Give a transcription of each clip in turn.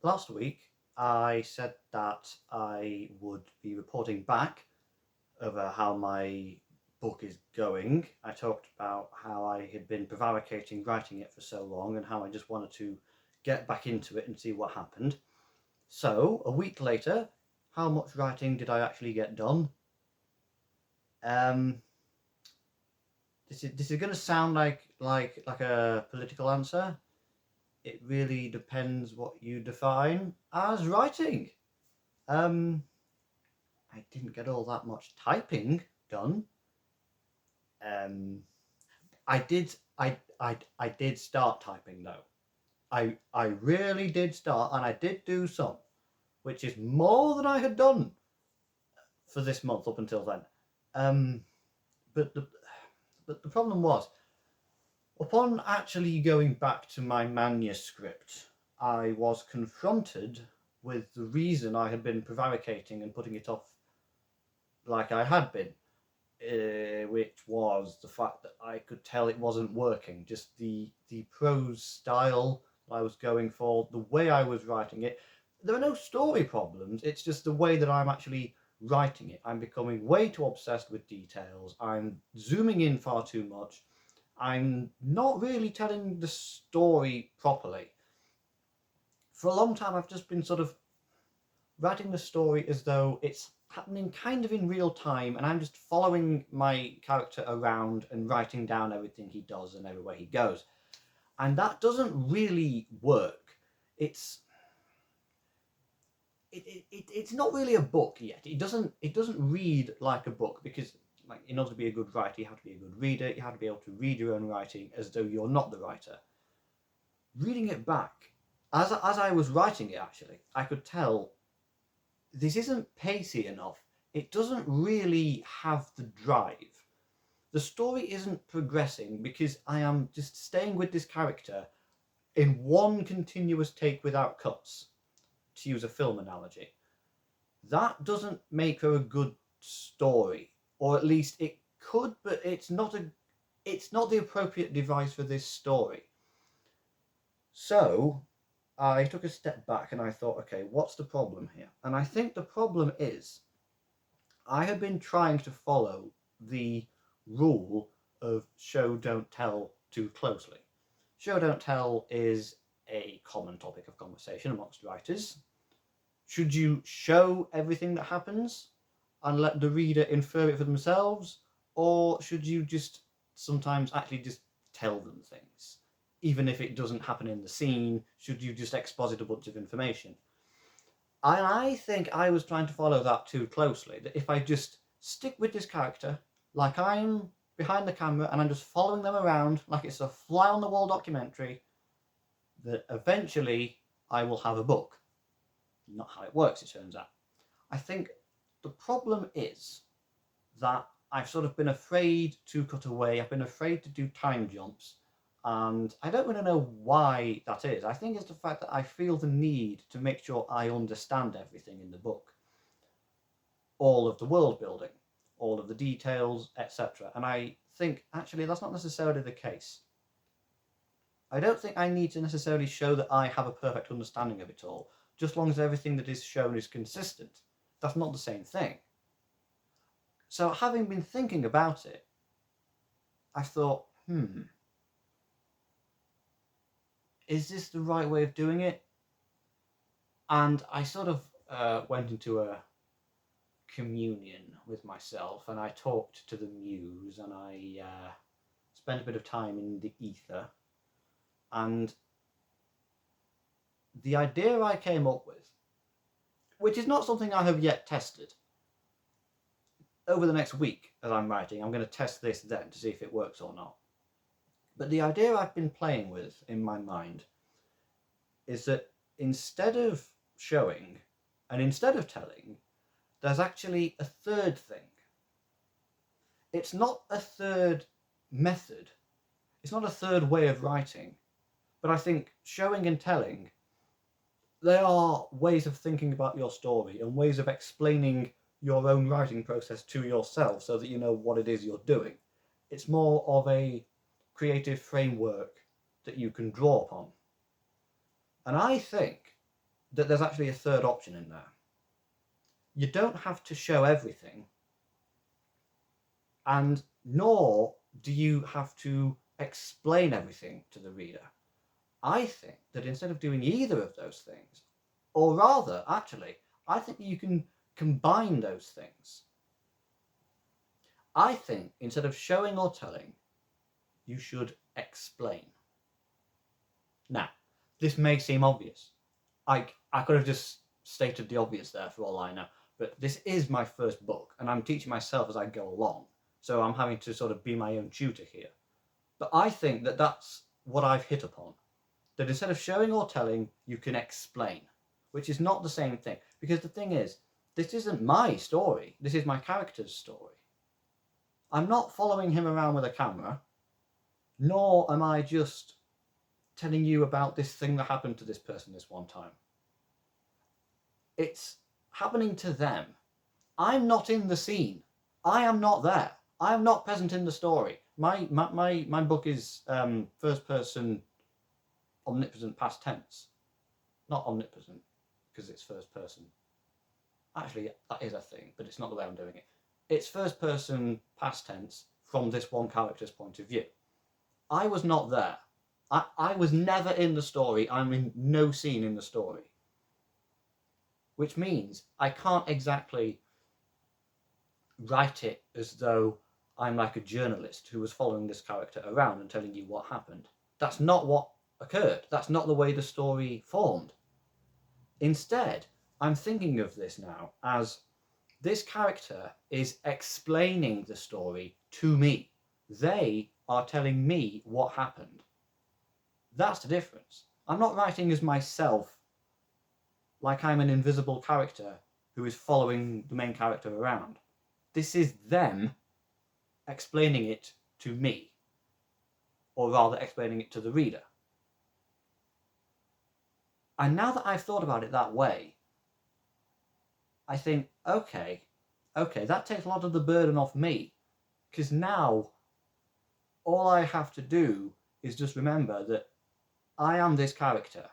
Last week, I said that I would be reporting back over how my book is going. I talked about how I had been prevaricating writing it for so long and how I just wanted to get back into it and see what happened. So, a week later, how much writing did I actually get done? Um, this is going to sound like a political answer. It really depends what you define as writing. Um, I didn't get all that much typing done. Um, I did. I did start typing though. I really did start, and I did do some, which is more than I had done for this month up until then. Um, but the problem was, upon actually going back to my manuscript, I was confronted with the reason I had been prevaricating and putting it off like I had been. Which was the fact that I could tell it wasn't working. Just the prose style I was going for, the way I was writing it. There are no story problems. It's just the way that I'm actually writing it. I'm becoming way too obsessed with details. I'm zooming in far too much. I'm not really telling the story properly. For a long time, I've just been sort of writing the story as though it's happening kind of in real time and I'm just following my character around and writing down everything he does and everywhere he goes. And that doesn't really work. It's it's not really a book yet. It doesn't read like a book because like in order to be a good writer you have to be a good reader. You have to be able to read your own writing as though you're not the writer. Reading it back as I was writing it actually, I could tell this isn't pacey enough. It doesn't really have the drive. The story isn't progressing because I am just staying with this character in one continuous take without cuts, to use a film analogy. That doesn't make her a good story, or at least it could, but it's not the appropriate device for this story. So I took a step back and I thought, okay, what's the problem here? And I think the problem is I have been trying to follow the rule of show don't tell too closely. Show don't tell is a common topic of conversation amongst writers. Should you show everything that happens and let the reader infer it for themselves, or should you just sometimes actually just tell them things? Even if it doesn't happen in the scene, should you just exposit a bunch of information? I think I was trying to follow that too closely. That if I just stick with this character, like I'm behind the camera and I'm just following them around like it's a fly on the wall documentary, that eventually I will have a book. Not how it works, it turns out. I think the problem is that I've sort of been afraid to cut away, I've been afraid to do time jumps, and I don't really know why that is. I think it's the fact that I feel the need to make sure I understand everything in the book, all of the world building, all of the details, etc. And I think actually that's not necessarily the case. I don't think I need to necessarily show that I have a perfect understanding of it all, just as long as everything that is shown is consistent. That's not the same thing. So, having been thinking about it, I thought, is this the right way of doing it? And I sort of went into a communion with myself and I talked to the muse and I spent a bit of time in the ether. And the idea I came up with, which is not something I have yet tested, over the next week as I'm writing, I'm going to test this then to see if it works or not. But the idea I've been playing with in my mind is that instead of showing and instead of telling, there's actually a third thing. It's not a third method, it's not a third way of writing, but I think showing and telling, they are ways of thinking about your story and ways of explaining your own writing process to yourself so that you know what it is you're doing. It's more of a creative framework that you can draw upon. And I think that there's actually a third option in there. You don't have to show everything, and nor do you have to explain everything to the reader. I think that instead of doing either of those things, or rather, actually, I think you can combine those things. I think instead of showing or telling, you should explain. Now, this may seem obvious. I could have just stated the obvious there for all I know, but this is my first book, and I'm teaching myself as I go along, so I'm having to sort of be my own tutor here. But I think that that's what I've hit upon. That instead of showing or telling, you can explain, which is not the same thing. Because the thing is, this isn't my story, this is my character's story. I'm not following him around with a camera, nor am I just telling you about this thing that happened to this person this one time. It's happening to them. I'm not in the scene. I am not there. I am not present in the story. My book is first person omnipotent past tense. Not omnipotent, because it's first person. Actually, that is a thing, but it's not the way I'm doing it. It's first person past tense from this one character's point of view. I was not there. I was never in the story. I'm in no scene in the story. Which means I can't exactly write it as though I'm like a journalist who was following this character around and telling you what happened. That's not what occurred. That's not the way the story formed. Instead, I'm thinking of this now as this character is explaining the story to me. They are telling me what happened. That's the difference. I'm not writing as myself like I'm an invisible character who is following the main character around. This is them explaining it to me, or rather explaining it to the reader. And now that I've thought about it that way, I think, okay, that takes a lot of the burden off me, because now all I have to do is just remember that I am this character.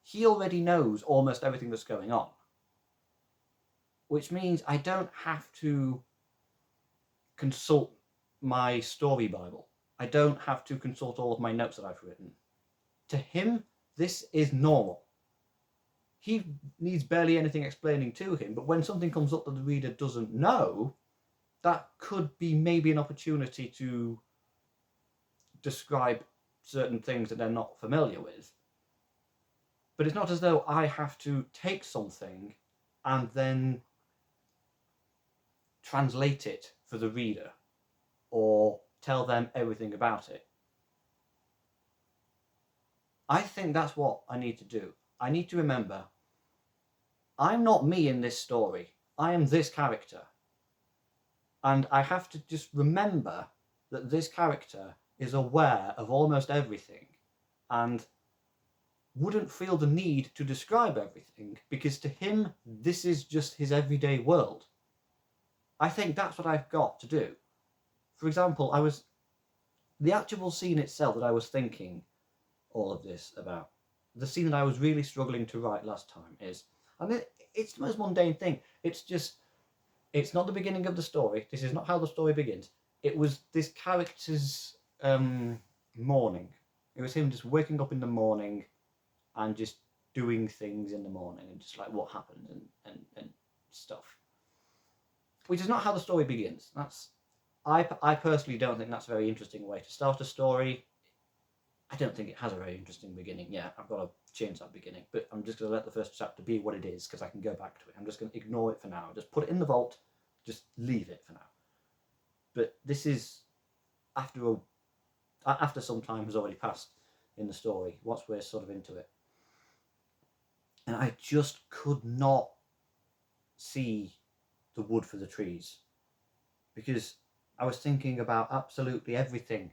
He already knows almost everything that's going on, which means I don't have to consult my story Bible. I don't have to consult all of my notes that I've written. To him, this is normal. He needs barely anything explaining to him, but when something comes up that the reader doesn't know, that could be maybe an opportunity to describe certain things that they're not familiar with. But it's not as though I have to take something and then translate it for the reader or tell them everything about it. I think that's what I need to do. I need to remember, I'm not me in this story. I am this character. And I have to just remember that this character is aware of almost everything and wouldn't feel the need to describe everything, because to him, this is just his everyday world. I think that's what I've got to do. For example, the actual scene itself that I was thinking all of this about, the scene that I was really struggling to write last time is, and it's the most mundane thing. It's not the beginning of the story. This is not how the story begins. It was this character's morning. It was him just waking up in the morning and just doing things in the morning and just like what happened and stuff. Which is not how the story begins. I personally don't think that's a very interesting way to start a story. I don't think it has a very interesting beginning. Yeah, I've got to change that beginning, but I'm just going to let the first chapter be what it is because I can go back to it. I'm just going to ignore it for now. Just put it in the vault. Just leave it for now. But this is after some time has already passed in the story, once we're sort of into it. And I just could not see the wood for the trees because I was thinking about absolutely everything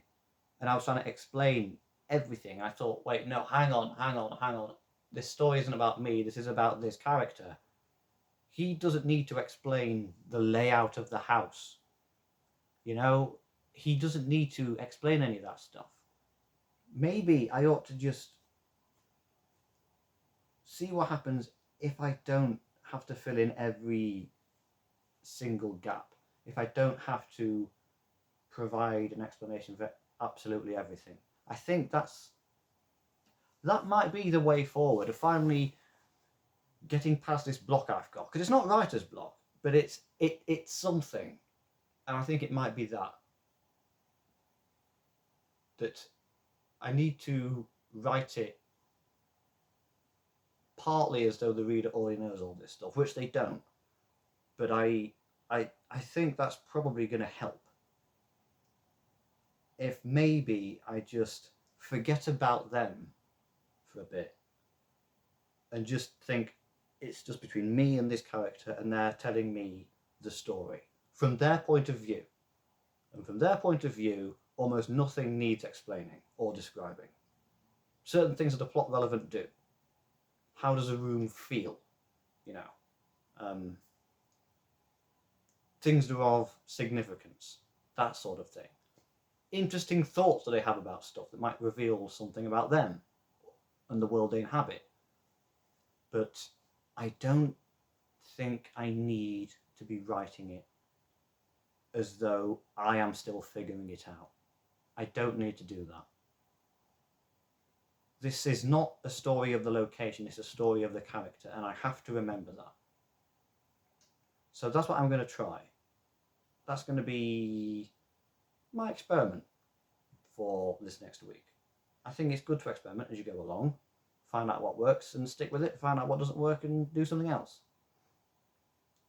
and I was trying to explain everything. I thought, wait, no, hang on. This story isn't about me. This is about this character. He doesn't need to explain the layout of the house. You know, he doesn't need to explain any of that stuff. Maybe I ought to just see what happens if I don't have to fill in every single gap, if I don't have to provide an explanation for absolutely everything. I think that might be the way forward, of finally getting past this block I've got, because it's not writer's block, but it's something, and I think it might be that I need to write it partly as though the reader already knows all this stuff, which they don't, but I think that's probably going to help if maybe I just forget about them for a bit and just think it's just between me and this character, and they're telling me the story from their point of view. And from their point of view, almost nothing needs explaining or describing. Certain things that are plot relevant do. How does a room feel? You know, things that are of significance, that sort of thing. Interesting thoughts that they have about stuff that might reveal something about them and the world they inhabit. But I don't think I need to be writing it as though I am still figuring it out. I don't need to do that. This is not a story of the location, it's a story of the character, and I have to remember that. So that's what I'm going to try. That's going to be my experiment for this next week. I think it's good to experiment as you go along, find out what works and stick with it, find out what doesn't work and do something else.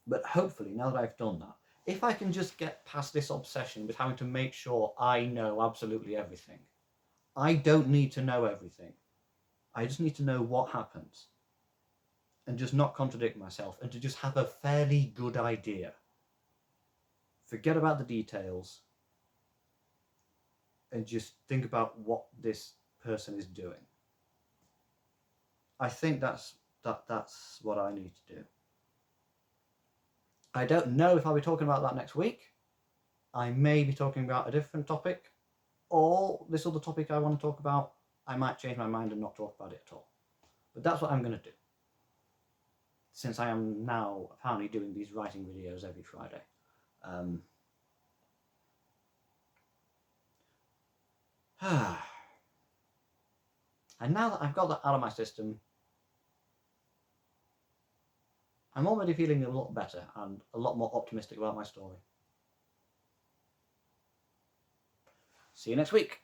But hopefully, now that I've done that, if I can just get past this obsession with having to make sure I know absolutely everything, I don't need to know everything. I just need to know what happens and just not contradict myself, and to just have a fairly good idea. Forget about the details and just think about what this person is doing. I think that's what I need to do. I don't know if I'll be talking about that next week. I may be talking about a different topic, or this other topic I want to talk about, I might change my mind and not talk about it at all. But that's what I'm going to do, since I am now apparently doing these writing videos every Friday. And now that I've got that out of my system, I'm already feeling a lot better and a lot more optimistic about my story. See you next week.